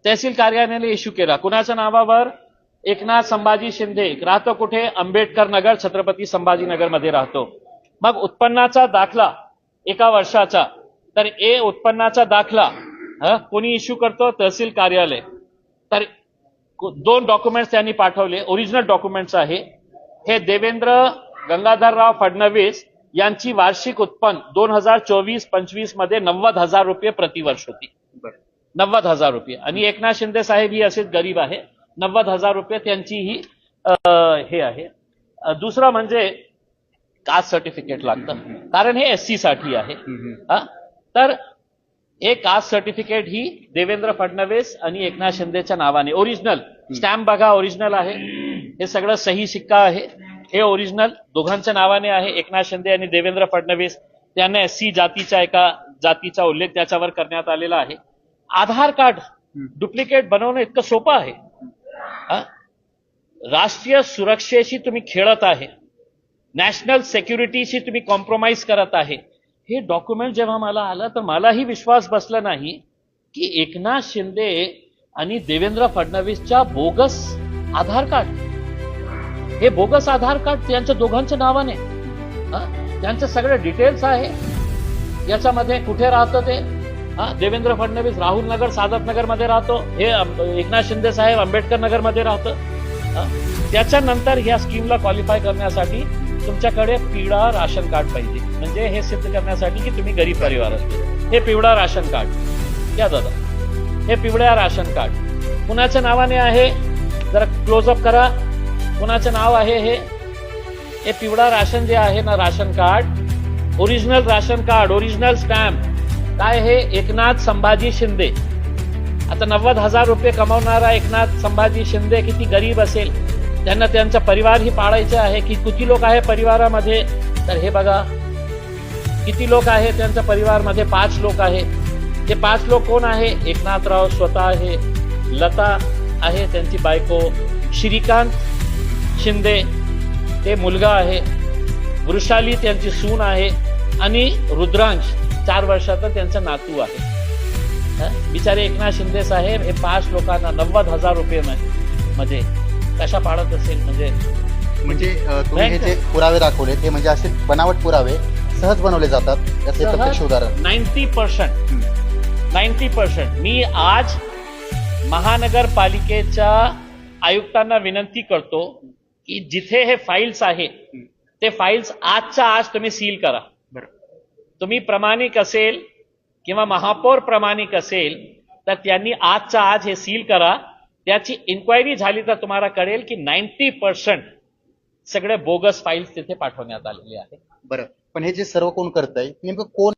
तहसील कार्यालयाने इश्यू केला. कुणाच्या नावावर? एकनाथ संभाजी शिंदे. राहतो कुठे? आंबेडकर नगर, छत्रपती संभाजीनगर मध्ये राहतो. मग उत्पन्नाचा दाखला एका वर्षाचा, तर उत्पन्नाचा दाखला कोणी इश्यू करतो? तहसील कार्यालय. तर दोन डॉक्युमेंट्स त्यांनी पाठवले, ओरिजिनल डॉक्युमेंट्स आहे. हे देवेंद्र गंगाधरराव फडणवीस यांची वार्षिक उत्पन्न 2024-25 मध्ये 90,000 रुपये प्रतिवर्ष होती. 90,000 रुपये. आणि एकनाथ शिंदे साहेब ही असेच गरीब आहे. 90,000 रुपये त्यांची ही हे आहे. दुसरं म्हणजे कास्ट सर्टिफिकेट लागतं, कारण हे एससी साठी आहे. तर हे कास्ट सर्टिफिकेट ही देवेंद्र फडणवीस आणि एकनाथ शिंदेच्या नावाने ओरिजिनल, स्टॅम्प बघा ओरिजिनल आहे, हे सगळं सही शिक्का आहे, हे ओरिजिनल दोघांच्या नावाने आहे. एकनाथ शिंदे आणि देवेंद्र फडणवीस त्यांना एससी जातीच्या एका जातीचा उल्लेख त्याच्यावर करण्यात आलेला आहे. आधार कार्ड डुप्लिकेट बनवणं इतकं सोपं आहे? राष्ट्रीय सुरक्षेशी तुम्ही खेळत आहे, नॅशनल सिक्युरिटीशी तुम्ही कॉम्प्रोमाइज करत आहे. हे डॉक्युमेंट जेव्हा मला आलं तर मलाही विश्वास बसला नाही की एकनाथ शिंदे आणि देवेंद्र फडणवीसच्या बोगस आधार कार्ड, हे बोगस आधार कार्ड त्यांच्या दोघांच्या नावाने, त्यांचे सगळे डिटेल्स आहे याच्यामध्ये. कुठे राहतं ते? देवेंद्र फडणवीस राहुल नगर, सादत नगर मध्ये राहतो. हे एकनाथ शिंदे साहेब आंबेडकर नगर मध्ये राहतं. त्याच्यानंतर ह्या स्कीमला क्वालिफाय करण्यासाठी तुमच्याकडे पिवळा राशन कार्ड पाहिजे, म्हणजे हे सिद्ध करण्यासाठी की तुम्ही गरीब परिवार असते. हे पिवळा राशन कार्ड या दादा, हे पिवळ्या राशन कार्ड कुणाच्या नावाने आहे? जरा क्लोजअप करा. कुणाचं नाव आहे हे पिवळा राशन जे आहे ना, ration card, original ration card, original stamp काय? हे एकनाथ संभाजी शिंदे. आता 90,000 रुपये कमावणारा एकनाथ संभाजी शिंदे किती गरीब असेल, त्यांना त्यांचा परिवारही पाळायचा आहे. की किती लोक आहे परिवारामध्ये? तर हे बघा किती लोक आहे त्यांच्या परिवारामध्ये. 5 लोक आहे. ते 5 लोक कोण आहे? एकनाथराव स्वतः आहे, लता आहे त्यांची बायको, श्रीकांत शिंदे ते मुलगा आहे, वृषाली त्यांची सून आहे, आणि रुद्रांश 4 वर्षाचा त्यांचा नातू आहे. बिचारे एकनाथ शिंदे साहेब हे 5 लोकांना 90,000 रुपये मध्ये कशा पाडत असेल? म्हणजे तुम्ही हे जे पुरावे दाखवले ते म्हणजे असे बनावट पुरावे सहज बनवले जातात, त्याचे प्रत्यक्ष उदाहरण. 90%. मी आज महानगरपालिकेच्या आयुक्तांना विनंती करतो की जिथे हे फाईल्स आहे ते फाईल्स आजच्या आज तुम्ही सील करा. तुम्ही प्रामाणिक असेल किंवा महापौर प्रामाणिक असेल तर त्यांनी आजच्या आज हे सील करा. त्याची इन्क्वायरी झाली तर तुम्हाला कळेल की 90% सगळे बोगस फाईल्स तिथे पाठवण्यात आलेले आहेत. बरं, पण हे जे सर्व कोण करतंय नेमकं कोण?